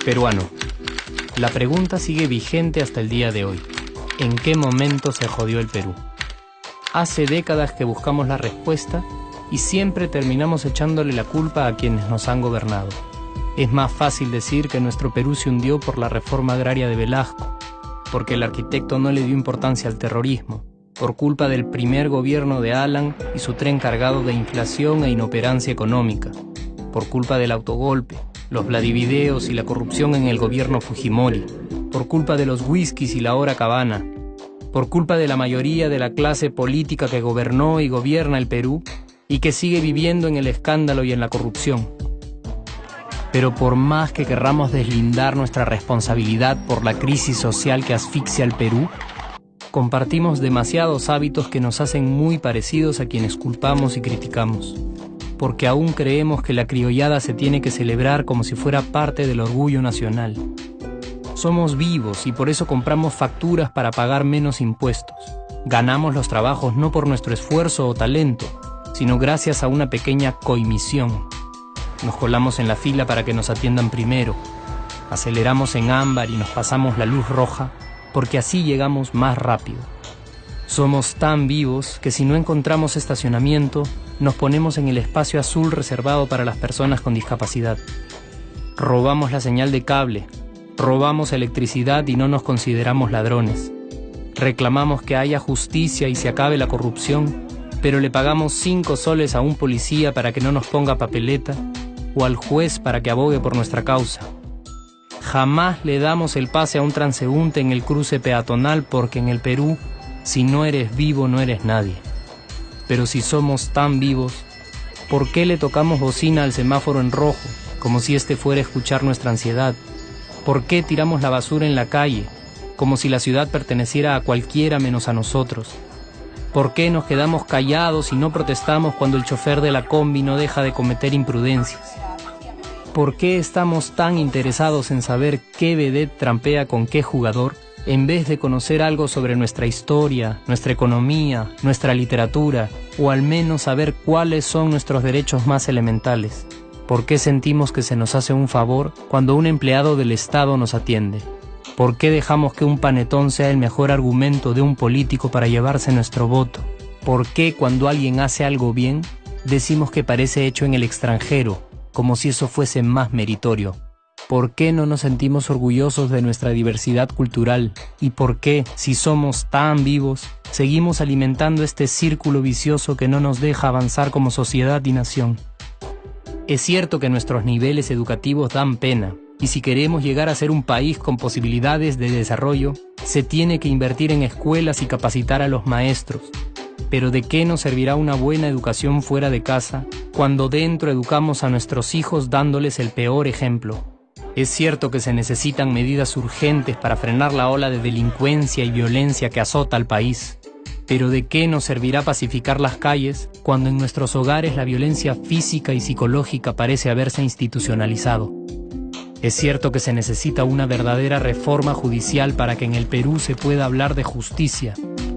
Peruano. La pregunta sigue vigente hasta el día de hoy. ¿En qué momento se jodió el Perú? Hace décadas que buscamos la respuesta y siempre terminamos echándole la culpa a quienes nos han gobernado. Es más fácil decir que nuestro Perú se hundió por la reforma agraria de Velasco, porque el arquitecto no le dio importancia al terrorismo, por culpa del primer gobierno de Alan y su tren cargado de inflación e inoperancia económica, por culpa del autogolpe, los Vladivideos y la corrupción en el gobierno Fujimori, por culpa de los whiskies y la hora cabana, por culpa de la mayoría de la clase política que gobernó y gobierna el Perú y que sigue viviendo en el escándalo y en la corrupción. Pero por más que querramos deslindar nuestra responsabilidad por la crisis social que asfixia al Perú, compartimos demasiados hábitos que nos hacen muy parecidos a quienes culpamos y criticamos, porque aún creemos que la criollada se tiene que celebrar como si fuera parte del orgullo nacional. Somos vivos y por eso compramos facturas para pagar menos impuestos. Ganamos los trabajos no por nuestro esfuerzo o talento, sino gracias a una pequeña coimisión. Nos colamos en la fila para que nos atiendan primero. Aceleramos en ámbar y nos pasamos la luz roja, porque así llegamos más rápido. Somos tan vivos que si no encontramos estacionamiento, nos ponemos en el espacio azul reservado para las personas con discapacidad. Robamos la señal de cable, robamos electricidad y no nos consideramos ladrones. Reclamamos que haya justicia y se acabe la corrupción, pero le pagamos 5 soles a un policía para que no nos ponga papeleta o al juez para que abogue por nuestra causa. Jamás le damos el pase a un transeúnte en el cruce peatonal porque en el Perú, si no eres vivo, no eres nadie. Pero si somos tan vivos, ¿por qué le tocamos bocina al semáforo en rojo, como si este fuera a escuchar nuestra ansiedad? ¿Por qué tiramos la basura en la calle, como si la ciudad perteneciera a cualquiera menos a nosotros? ¿Por qué nos quedamos callados y no protestamos cuando el chofer de la combi no deja de cometer imprudencias? ¿Por qué estamos tan interesados en saber qué vedette trampea con qué jugador, en vez de conocer algo sobre nuestra historia, nuestra economía, nuestra literatura, o al menos saber cuáles son nuestros derechos más elementales? ¿Por qué sentimos que se nos hace un favor cuando un empleado del Estado nos atiende? ¿Por qué dejamos que un panetón sea el mejor argumento de un político para llevarse nuestro voto? ¿Por qué cuando alguien hace algo bien, decimos que parece hecho en el extranjero, como si eso fuese más meritorio? ¿Por qué no nos sentimos orgullosos de nuestra diversidad cultural? ¿Y por qué, si somos tan vivos, seguimos alimentando este círculo vicioso que no nos deja avanzar como sociedad y nación? Es cierto que nuestros niveles educativos dan pena, y si queremos llegar a ser un país con posibilidades de desarrollo, se tiene que invertir en escuelas y capacitar a los maestros. Pero ¿de qué nos servirá una buena educación fuera de casa cuando dentro educamos a nuestros hijos dándoles el peor ejemplo? Es cierto que se necesitan medidas urgentes para frenar la ola de delincuencia y violencia que azota al país. Pero ¿de qué nos servirá pacificar las calles cuando en nuestros hogares la violencia física y psicológica parece haberse institucionalizado? Es cierto que se necesita una verdadera reforma judicial para que en el Perú se pueda hablar de justicia,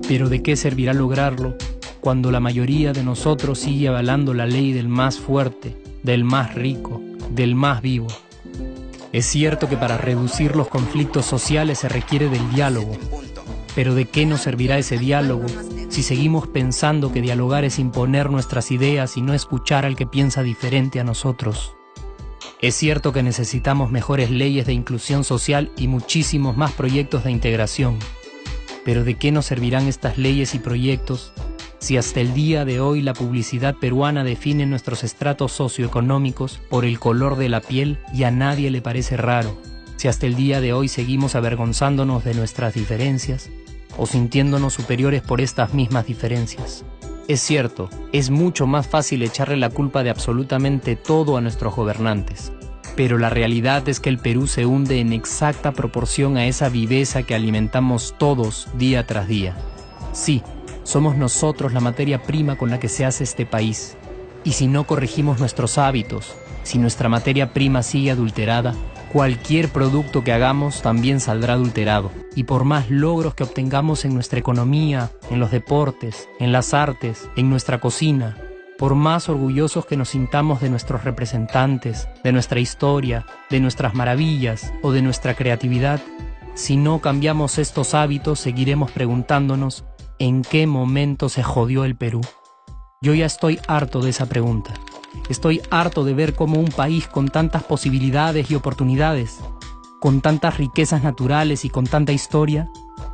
pero ¿de qué servirá lograrlo cuando la mayoría de nosotros sigue avalando la ley del más fuerte, del más rico, del más vivo? Es cierto que para reducir los conflictos sociales se requiere del diálogo, pero ¿de qué nos servirá ese diálogo si seguimos pensando que dialogar es imponer nuestras ideas y no escuchar al que piensa diferente a nosotros? Es cierto que necesitamos mejores leyes de inclusión social y muchísimos más proyectos de integración, pero ¿de qué nos servirán estas leyes y proyectos si hasta el día de hoy la publicidad peruana define nuestros estratos socioeconómicos por el color de la piel y a nadie le parece raro? Si hasta el día de hoy seguimos avergonzándonos de nuestras diferencias o sintiéndonos superiores por estas mismas diferencias. Es cierto, es mucho más fácil echarle la culpa de absolutamente todo a nuestros gobernantes, pero la realidad es que el Perú se hunde en exacta proporción a esa viveza que alimentamos todos día tras día. Sí, somos nosotros la materia prima con la que se hace este país, y si no corregimos nuestros hábitos, si nuestra materia prima sigue adulterada, cualquier producto que hagamos también saldrá adulterado. Y por más logros que obtengamos en nuestra economía, en los deportes, en las artes, en nuestra cocina, por más orgullosos que nos sintamos de nuestros representantes, de nuestra historia, de nuestras maravillas o de nuestra creatividad, si no cambiamos estos hábitos, seguiremos preguntándonos ¿en qué momento se jodió el Perú? Yo ya estoy harto de esa pregunta. Estoy harto de ver cómo un país con tantas posibilidades y oportunidades, con tantas riquezas naturales y con tanta historia,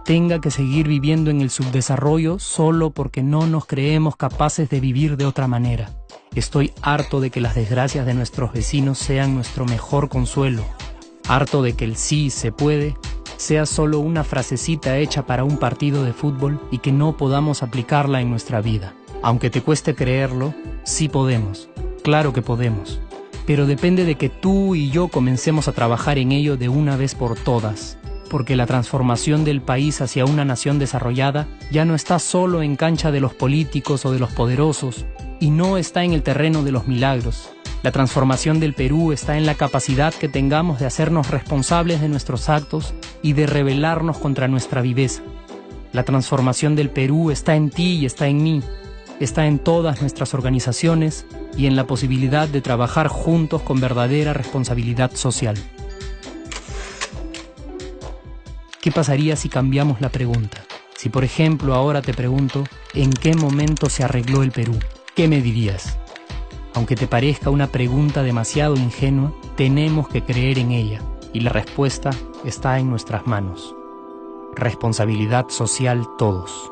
tenga que seguir viviendo en el subdesarrollo solo porque no nos creemos capaces de vivir de otra manera. Estoy harto de que las desgracias de nuestros vecinos sean nuestro mejor consuelo. Harto de que el sí se puede sea solo una frasecita hecha para un partido de fútbol y que no podamos aplicarla en nuestra vida. Aunque te cueste creerlo, sí podemos. Claro que podemos. Pero depende de que tú y yo comencemos a trabajar en ello de una vez por todas. Porque la transformación del país hacia una nación desarrollada ya no está solo en cancha de los políticos o de los poderosos, y no está en el terreno de los milagros. La transformación del Perú está en la capacidad que tengamos de hacernos responsables de nuestros actos y de rebelarnos contra nuestra viveza. La transformación del Perú está en ti y está en mí, está en todas nuestras organizaciones y en la posibilidad de trabajar juntos con verdadera responsabilidad social. ¿Qué pasaría si cambiamos la pregunta? Si por ejemplo ahora te pregunto, ¿en qué momento se arregló el Perú? ¿Qué me dirías? Aunque te parezca una pregunta demasiado ingenua, tenemos que creer en ella, y la respuesta está en nuestras manos. Responsabilidad social todos.